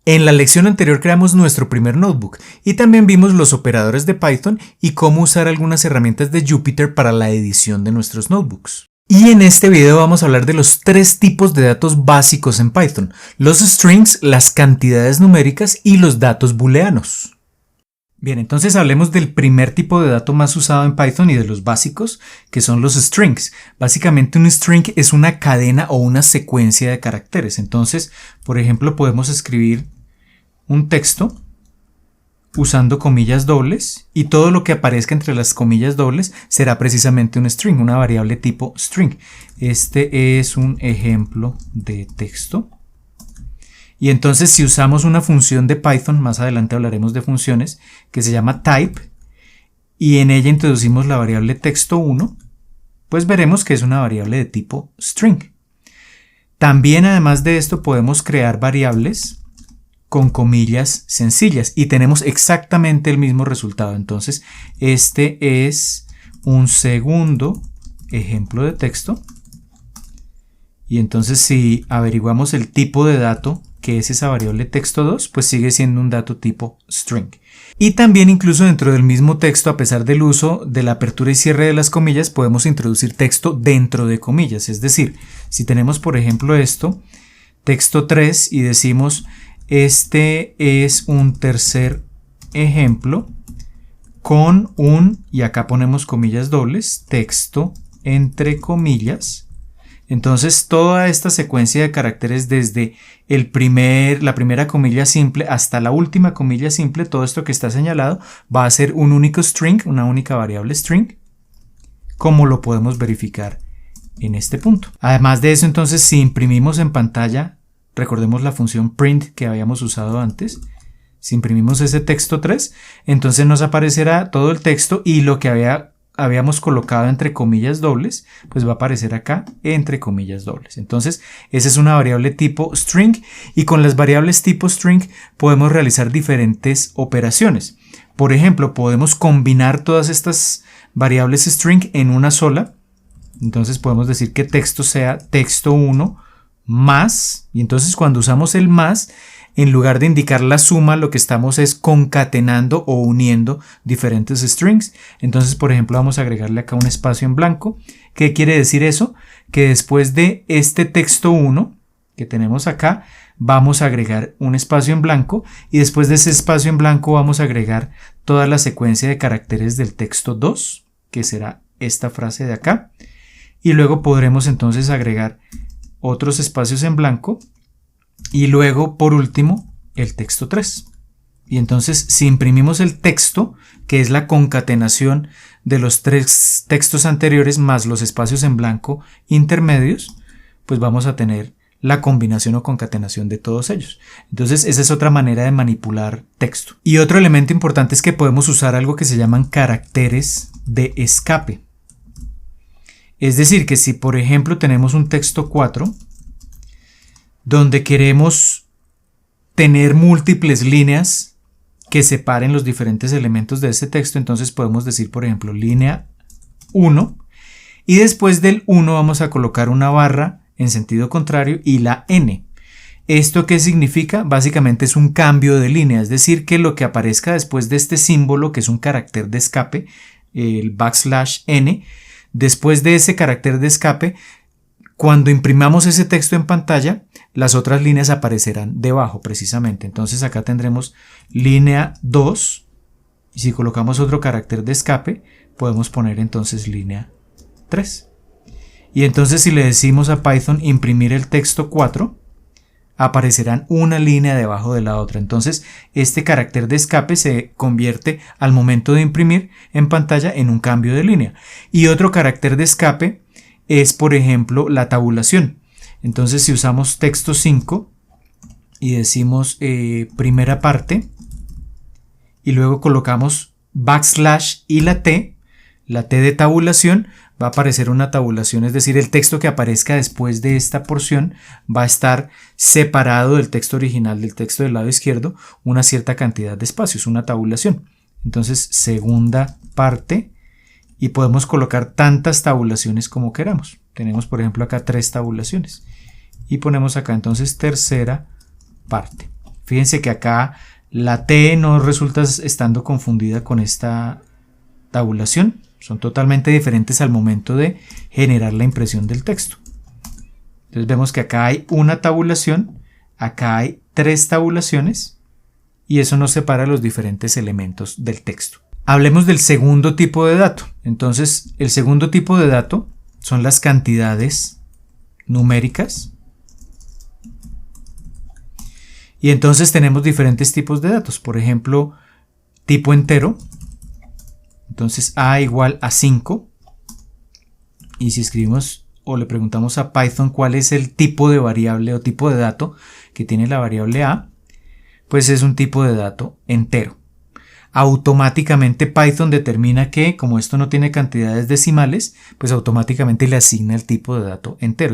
En la lección anterior creamos nuestro primer notebook y también vimos los operadores de Python y cómo usar algunas herramientas de Jupyter para la edición de nuestros notebooks. Y en este video vamos a hablar de los tres tipos de datos básicos en Python: los strings, las cantidades numéricas y los datos booleanos. Bien, entonces hablemos del primer tipo de dato más usado en Python y de los básicos, que son los strings. Básicamente un string es una cadena o una secuencia de caracteres. Entonces, por ejemplo, podemos escribir un texto usando comillas dobles y todo lo que aparezca entre las comillas dobles será precisamente un string, una variable tipo string. Este es un ejemplo de texto. Y entonces si usamos una función de Python, más adelante hablaremos de funciones, que se llama type, y en ella introducimos la variable texto1, pues veremos que es una variable de tipo string. También además de esto podemos crear variables con comillas sencillas y tenemos exactamente el mismo resultado. Entonces este es un segundo ejemplo de texto. Y entonces si averiguamos el tipo de dato que es esa variable texto2, pues sigue siendo un dato tipo string. Y también incluso dentro del mismo texto, a pesar del uso de la apertura y cierre de las comillas, podemos introducir texto dentro de comillas. Es decir, si tenemos por ejemplo esto, texto3, y decimos este es un tercer ejemplo con un, y acá ponemos comillas dobles, texto entre comillas. Entonces toda esta secuencia de caracteres desde la primera comilla simple hasta la última comilla simple, todo esto que está señalado va a ser un único string, una única variable string, como lo podemos verificar en este punto. Además de eso, entonces si imprimimos en pantalla, recordemos la función print que habíamos usado antes, si imprimimos ese texto3, entonces nos aparecerá todo el texto y lo que habíamos colocado entre comillas dobles, pues va a aparecer acá entre comillas dobles. Entonces esa es una variable tipo string, y con las variables tipo string podemos realizar diferentes operaciones. Por ejemplo, podemos combinar todas estas variables string en una sola. Entonces podemos decir que texto sea texto1 más, y entonces cuando usamos el más, en lugar de indicar la suma, lo que estamos es concatenando o uniendo diferentes strings. Entonces, por ejemplo, vamos a agregarle acá un espacio en blanco. ¿Qué quiere decir eso? Que después de este texto 1 que tenemos acá, vamos a agregar un espacio en blanco, y después de ese espacio en blanco vamos a agregar toda la secuencia de caracteres del texto 2, que será esta frase de acá, y luego podremos entonces agregar otros espacios en blanco, y luego por último el texto 3. Y entonces si imprimimos el texto, que es la concatenación de los tres textos anteriores más los espacios en blanco intermedios, pues vamos a tener la combinación o concatenación de todos ellos. Entonces esa es otra manera de manipular texto. Y otro elemento importante es que podemos usar algo que se llaman caracteres de escape. Es decir, que si por ejemplo tenemos un texto 4 donde queremos tener múltiples líneas que separen los diferentes elementos de este texto, entonces podemos decir por ejemplo línea 1, y después del 1 vamos a colocar una barra en sentido contrario y la n. ¿Esto qué significa? Básicamente es un cambio de línea, es decir, que lo que aparezca después de este símbolo, que es un carácter de escape, el \n, después de ese carácter de escape, cuando imprimamos ese texto en pantalla, las otras líneas aparecerán debajo precisamente. Entonces acá tendremos línea 2, y si colocamos otro carácter de escape, podemos poner entonces línea 3. Y entonces si le decimos a Python imprimir el texto 4, aparecerán una línea debajo de la otra. Entonces este carácter de escape se convierte al momento de imprimir en pantalla en un cambio de línea. Y otro carácter de escape es por ejemplo la tabulación. Entonces si usamos texto 5 y decimos primera parte y luego colocamos \, y la T de tabulación, va a aparecer una tabulación, es decir, el texto que aparezca después de esta porción va a estar separado del texto original, del texto del lado izquierdo, una cierta cantidad de espacios, una tabulación. Entonces segunda parte, y podemos colocar tantas tabulaciones como queramos. Tenemos por ejemplo acá 3 tabulaciones y ponemos acá entonces tercera parte. Fíjense que acá la T no resulta estando confundida con esta tabulación. Son totalmente diferentes al momento de generar la impresión del texto. Entonces vemos que acá hay una tabulación, acá hay 3 tabulaciones y eso nos separa los diferentes elementos del texto. Hablemos del segundo tipo de dato. Entonces, el segundo tipo de dato son las cantidades numéricas. Y entonces tenemos diferentes tipos de datos. Por ejemplo, tipo entero. Entonces A igual a 5. Y si escribimos o le preguntamos a Python cuál es el tipo de variable o tipo de dato que tiene la variable A, pues es un tipo de dato entero. Automáticamente Python determina que, como esto no tiene cantidades decimales, pues automáticamente le asigna el tipo de dato entero.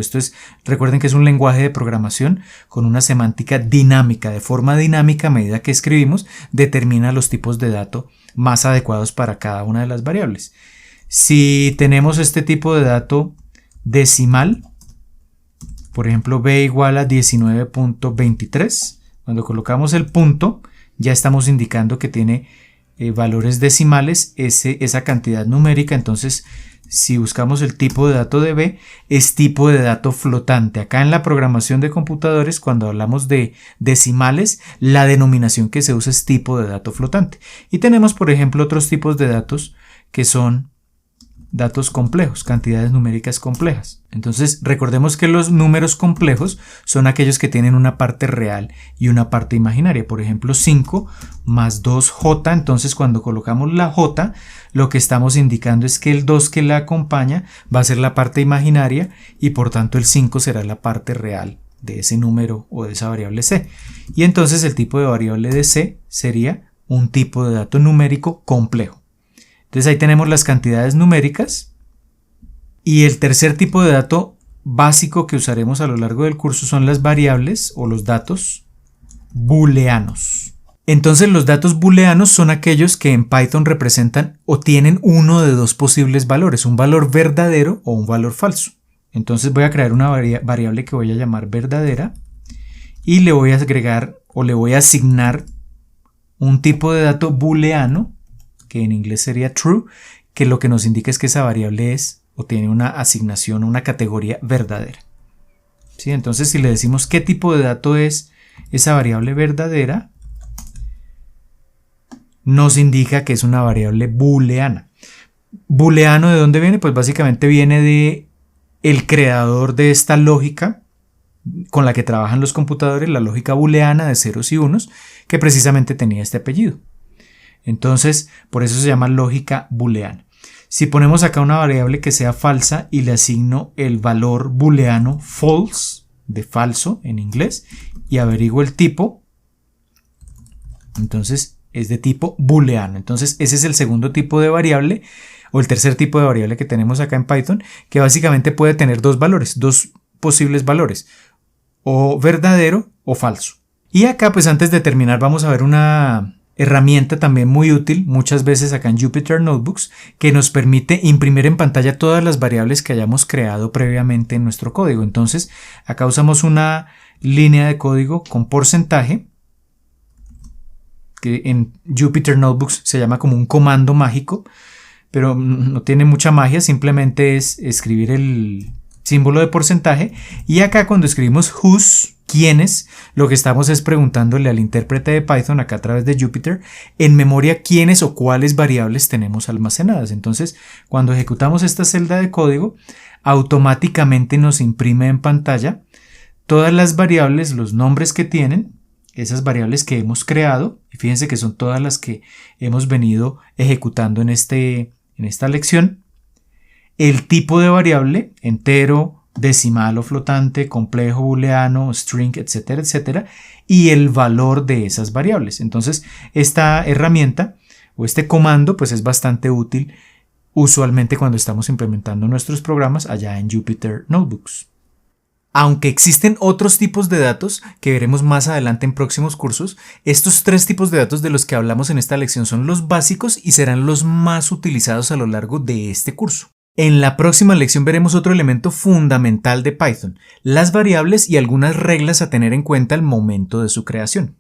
Recuerden que es un lenguaje de programación con una semántica dinámica. De forma dinámica, a medida que escribimos, determina los tipos de dato más adecuados para cada una de las variables. Si tenemos este tipo de dato decimal, por ejemplo, b igual a 19.23, cuando colocamos el punto, ya estamos indicando que tiene valores decimales, esa cantidad numérica. Entonces, si buscamos el tipo de dato de b, es tipo de dato flotante. Acá en la programación de computadores, cuando hablamos de decimales, la denominación que se usa es tipo de dato flotante. Y tenemos, por ejemplo, otros tipos de datos que son datos complejos, cantidades numéricas complejas. Entonces, recordemos que los números complejos son aquellos que tienen una parte real y una parte imaginaria. Por ejemplo, 5 más 2j. Entonces, cuando colocamos la j, lo que estamos indicando es que el 2 que la acompaña va a ser la parte imaginaria y por tanto el 5 será la parte real de ese número o de esa variable c. Y entonces el tipo de variable de c sería un tipo de dato numérico complejo. Entonces ahí tenemos las cantidades numéricas y el tercer tipo de dato básico que usaremos a lo largo del curso son las variables o los datos booleanos. Entonces los datos booleanos son aquellos que en Python representan o tienen uno de dos posibles valores, un valor verdadero o un valor falso. Entonces voy a crear una variable que voy a llamar verdadera y le voy a agregar o le voy a asignar un tipo de dato booleano, que en inglés sería true, que lo que nos indica es que esa variable es o tiene una asignación, una categoría verdadera. ¿Sí? Entonces, si le decimos qué tipo de dato es esa variable verdadera, nos indica que es una variable booleana. ¿Booleano de dónde viene? Pues básicamente viene de el creador de esta lógica con la que trabajan los computadores, la lógica booleana de ceros y unos, que precisamente tenía este apellido. Entonces, por eso se llama lógica booleana. Si ponemos acá una variable que sea falsa y le asigno el valor booleano false, de falso en inglés, y averiguo el tipo, entonces es de tipo booleano. Entonces ese es el segundo tipo de variable o el tercer tipo de variable que tenemos acá en Python, que básicamente puede tener dos valores, dos posibles valores, o verdadero o falso. Y acá, pues antes de terminar, vamos a ver una herramienta también muy útil, muchas veces acá en Jupyter Notebooks, que nos permite imprimir en pantalla todas las variables que hayamos creado previamente en nuestro código. Entonces, acá usamos una línea de código con porcentaje, que en Jupyter Notebooks se llama como un comando mágico, pero no tiene mucha magia, simplemente es escribir el símbolo de porcentaje. Y acá cuando escribimos whose, quiénes, lo que estamos es preguntándole al intérprete de Python acá a través de Jupyter en memoria quiénes o cuáles variables tenemos almacenadas. Entonces, cuando ejecutamos esta celda de código, automáticamente nos imprime en pantalla todas las variables, los nombres que tienen, esas variables que hemos creado, y fíjense que son todas las que hemos venido ejecutando en esta lección, el tipo de variable, entero, decimal o flotante, complejo, booleano, string, etcétera, etcétera, y el valor de esas variables. Entonces, esta herramienta o este comando pues es bastante útil usualmente cuando estamos implementando nuestros programas allá en Jupyter Notebooks. Aunque existen otros tipos de datos que veremos más adelante en próximos cursos, estos tres tipos de datos de los que hablamos en esta lección son los básicos y serán los más utilizados a lo largo de este curso. En la próxima lección veremos otro elemento fundamental de Python, las variables y algunas reglas a tener en cuenta al momento de su creación.